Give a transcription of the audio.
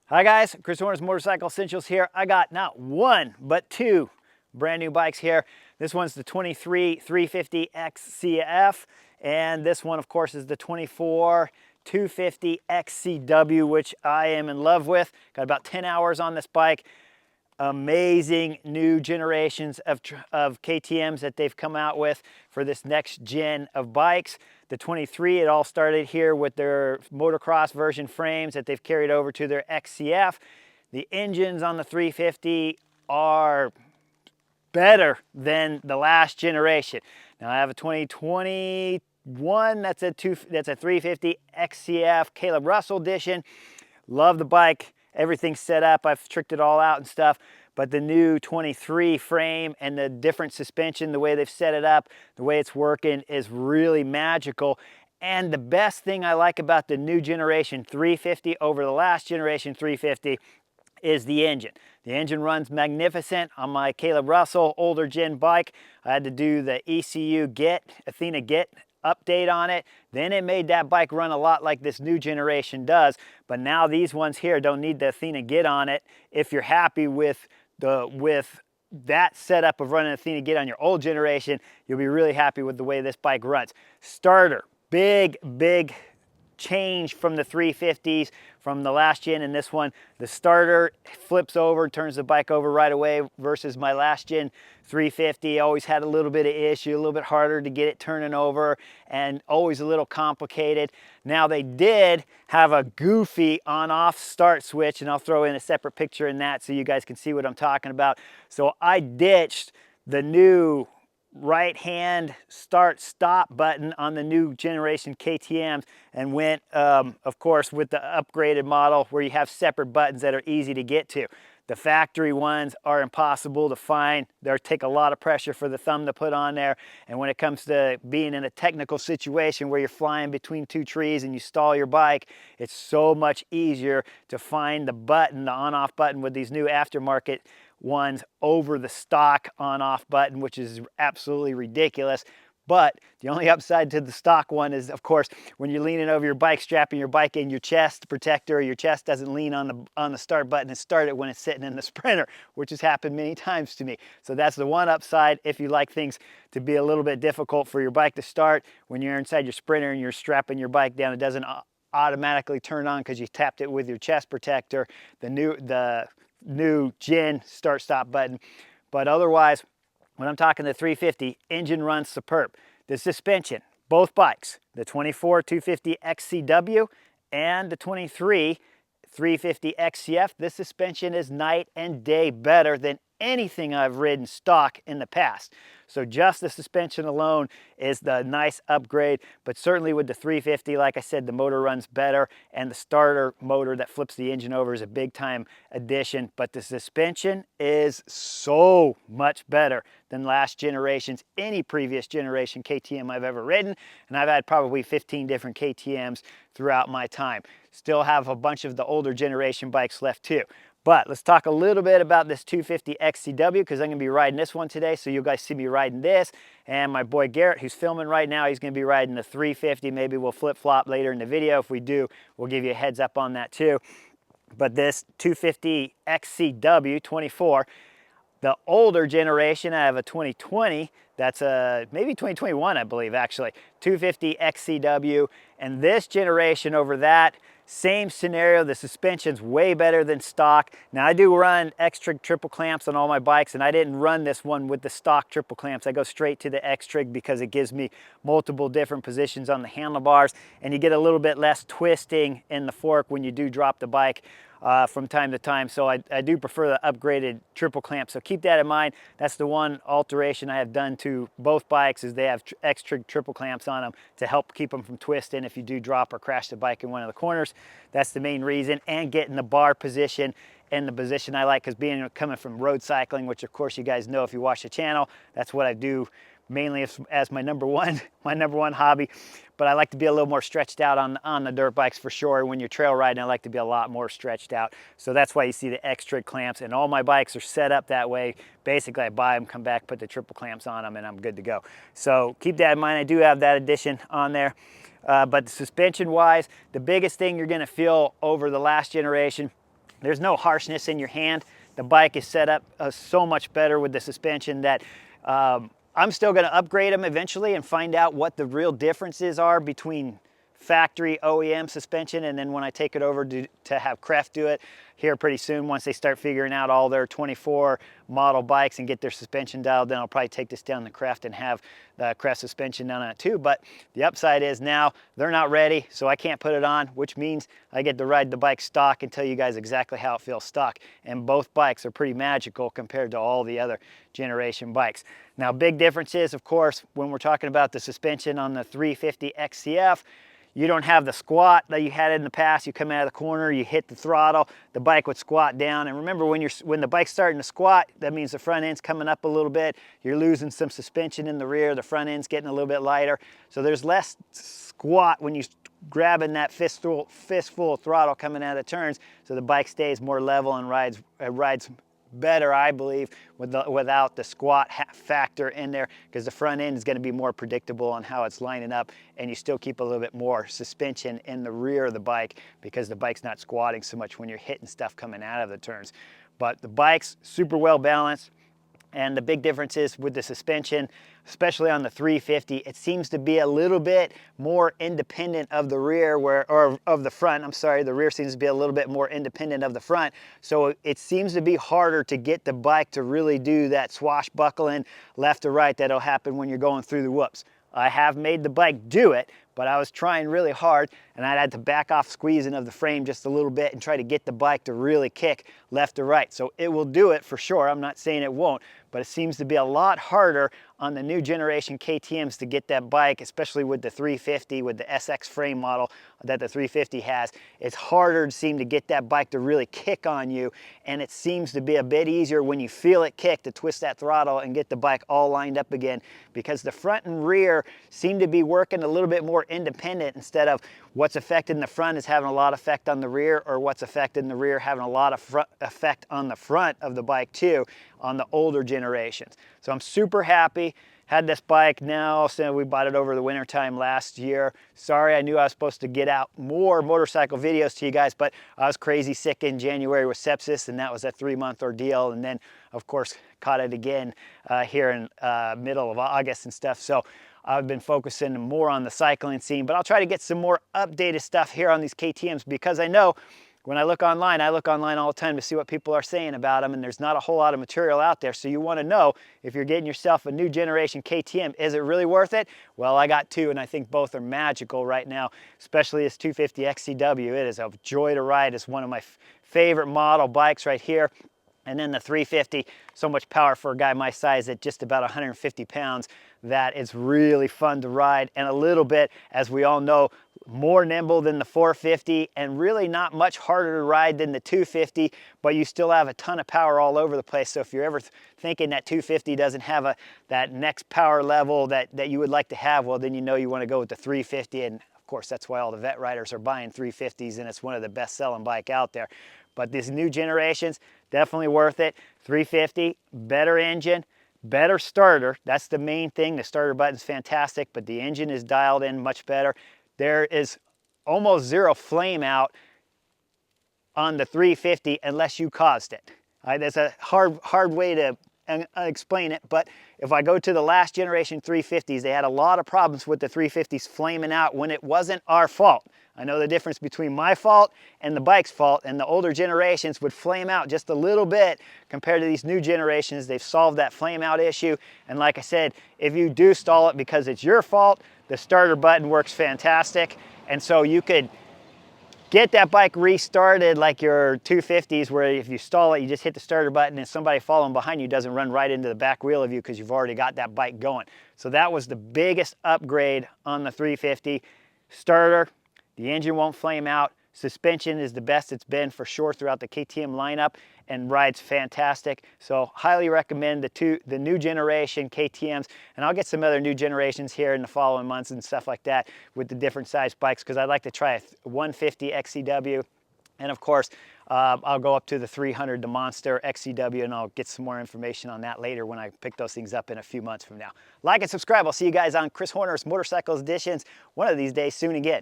Hi guys, Chris Horner's Motorcycle Essentials here. I got not one, but two brand new bikes here. This one's the 23 350 XCF, and this one of course is the 24 250 XCW, which I am in love with. Got about 10 hours on this bike. Amazing new generations of KTMs that they've come out with for this next gen of bikes. The 23, it all started here with their motocross version frames that they've carried over to their XCF. The engines on the 350 are better than the last generation. Now I have a 2021, that's a 350 XCF Caleb Russell edition. Love the bike. Everything's set up. I've tricked it all out and stuff. But the new 23 frame and the different suspension, the way they've set it up, the way it's working is really magical. And the best thing I like about the new generation 350 over the last generation 350 is the engine. The engine runs magnificent on my Caleb Russell older gen bike. I had to do the ECU Athena Get update on it. Then it made that bike run a lot like this new generation does. But now these ones here don't need the Athena Get on it. If you're happy with that setup of running Athena Get on your old generation, you'll be really happy with the way this bike runs. Starter, big change from the 350s from the last gen and this one. The starter flips over, turns the bike over right away versus my last gen 350. Always had a little bit of issue, a little bit harder to get it turning over and always a little complicated. Now they did have a goofy on-off start switch, and I'll throw in a separate picture in that so you guys can see what I'm talking about. So I ditched the new right hand start stop button on the new generation KTMs and went of course with the upgraded model where you have separate buttons that are easy to get to. The factory ones are impossible to find. They take a lot of pressure for the thumb to put on there, and when it comes to being in a technical situation where you're flying between two trees and you stall your bike, it's so much easier to find the button, the on-off button with these new aftermarket ones over the stock on-off button, which is absolutely ridiculous. But the only upside to the stock one is, of course, when you're leaning over your bike, strapping your bike in, your chest protector or your chest doesn't lean on the start button and start it when it's sitting in the Sprinter, which has happened many times to me. So that's the one upside if you like things to be a little bit difficult for your bike to start. When you're inside your Sprinter and you're strapping your bike down, it doesn't automatically turn on because you tapped it with your chest protector, the new gen start stop button. But otherwise, when I'm talking the 350, engine runs superb. The suspension, both bikes, the 24 250 XCW and the 23 350 XCF, this suspension is night and day better than anything I've ridden stock in the past. So just the suspension alone is the nice upgrade, but certainly with the 350, like I said, the motor runs better, and the starter motor that flips the engine over is a big time addition, but the suspension is so much better than last generation's, any previous generation KTM I've ever ridden, and I've had probably 15 different KTMs throughout my time. Still have a bunch of the older generation bikes left too. But let's talk a little bit about this 250 XCW because I'm going to be riding this one today. So you guys see me riding this. And my boy Garrett, who's filming right now, he's going to be riding the 350. Maybe we'll flip-flop later in the video. If we do, we'll give you a heads up on that too. But this 250 XCW 24, the older generation, I have a 2020. That's maybe 2021, I believe, actually. 250 XCW. And this generation over that, same scenario, the suspension's way better than stock. Now I do run X-Trig triple clamps on all my bikes, and I didn't run this one with the stock triple clamps. I go straight to the X-Trig because it gives me multiple different positions on the handlebars, and you get a little bit less twisting in the fork when you do drop the bike from time to time. So I do prefer the upgraded triple clamp. So keep that in mind. That's the one alteration I have done to both bikes is they have X-Trig triple clamps on them to help keep them from twisting if you do drop or crash the bike in one of the corners. That's the main reason, and getting the bar position and the position I like, because coming from road cycling, which of course you guys know if you watch the channel, that's what I do mainly as my number one hobby. But I like to be a little more stretched out on the dirt bikes for sure. When you're trail riding, I like to be a lot more stretched out. So that's why you see the X-Trig clamps, and all my bikes are set up that way. Basically, I buy them, come back, put the triple clamps on them, and I'm good to go. So keep that in mind. I do have that addition on there. But suspension wise, the biggest thing you're gonna feel over the last generation There's no harshness in your hand. The bike is set up so much better with the suspension that I'm still going to upgrade them eventually and find out what the real differences are between factory OEM suspension and then when I take it over to have Kreft do it here pretty soon. Once they start figuring out all their 24 model bikes and get their suspension dialed, then I'll probably take this down to Kreft and have the Kreft suspension down on it too. But the upside is now they're not ready, so I can't put it on, which means I get to ride the bike stock and tell you guys exactly how it feels stock. And both bikes are pretty magical compared to all the other generation bikes. Now, big differences, of course, when we're talking about the suspension on the 350 XCF, you don't have the squat that you had in the past. You come out of the corner, you hit the throttle, the bike would squat down. And remember, when the bike's starting to squat, that means the front end's coming up a little bit. You're losing some suspension in the rear. The front end's getting a little bit lighter. So there's less squat when you grabbing that fistful of throttle coming out of the turns. So the bike stays more level and rides better, I believe, without the squat factor in there, because the front end is going to be more predictable on how it's lining up, and you still keep a little bit more suspension in the rear of the bike because the bike's not squatting so much when you're hitting stuff coming out of the turns. But the bike's super well balanced. And the big difference is with the suspension, especially on the 350, it seems to be a little bit more independent of the rear, or of the front, I'm sorry, the rear seems to be a little bit more independent of the front. So it seems to be harder to get the bike to really do that swashbuckling left to right that'll happen when you're going through the whoops. I have made the bike do it, but I was trying really hard and I had to back off squeezing of the frame just a little bit and try to get the bike to really kick left to right. So it will do it for sure. I'm not saying it won't, but it seems to be a lot harder on the new generation KTMs to get that bike, especially with the 350, with the SX frame model that the 350 has. It's harder to seem to get that bike to really kick on you, and it seems to be a bit easier when you feel it kick to twist that throttle and get the bike all lined up again, because the front and rear seem to be working a little bit more independent instead of what's affecting the front is having a lot of effect on the rear, or what's affecting the rear having a lot of effect on the front of the bike too, on the older generations. So I'm super happy. Had this bike now since we bought it over the winter time last year. Sorry, I knew I was supposed to get out more motorcycle videos to you guys, but I was crazy sick in January with sepsis, and that was a 3-month ordeal. And then, of course, caught it again here in middle of August and stuff. So I've been focusing more on the cycling scene, but I'll try to get some more updated stuff here on these KTMs, because I know when I look online all the time to see what people are saying about them, and there's not a whole lot of material out there. So you want to know, if you're getting yourself a new generation KTM, is it really worth it? Well, I got two, and I think both are magical right now, especially this 250 XCW. It is a joy to ride. It's one of my favorite model bikes right here. And then the 350, so much power for a guy my size at just about 150 pounds, that it's really fun to ride, and a little bit, as we all know, more nimble than the 450, and really not much harder to ride than the 250, but you still have a ton of power all over the place. So if you're ever thinking that 250 doesn't have that next power level that you would like to have, well, then you know you want to go with the 350, and of course that's why all the vet riders are buying 350s, and it's one of the best selling bike out there. But these new generations, definitely worth it. 350, better engine, better starter. That's the main thing. The starter button's fantastic, but the engine is dialed in much better. There is almost zero flame out on the 350 unless you caused it. That's a hard way to explain it, but if I go to the last generation 350s, they had a lot of problems with the 350s flaming out when it wasn't our fault. I know the difference between my fault and the bike's fault, and the older generations would flame out just a little bit compared to these new generations. They've solved that flame out issue, and like I said, if you do stall it because it's your fault, the starter button works fantastic, and so you could get that bike restarted like your 250s, where if you stall it, you just hit the starter button and somebody following behind you doesn't run right into the back wheel of you because you've already got that bike going. So that was the biggest upgrade on the 350. Starter, the engine won't flame out. Suspension is the best it's been for sure throughout the KTM lineup, and rides fantastic. So highly recommend the new generation KTMs, and I'll get some other new generations here in the following months and stuff like that with the different size bikes, because I'd like to try a 150 XCW, and of course I'll go up to the 300, the Monster XCW, and I'll get some more information on that later when I pick those things up in a few months from now. Like and subscribe. I'll see you guys on Chris Horner's Motorcycles Editions one of these days soon again.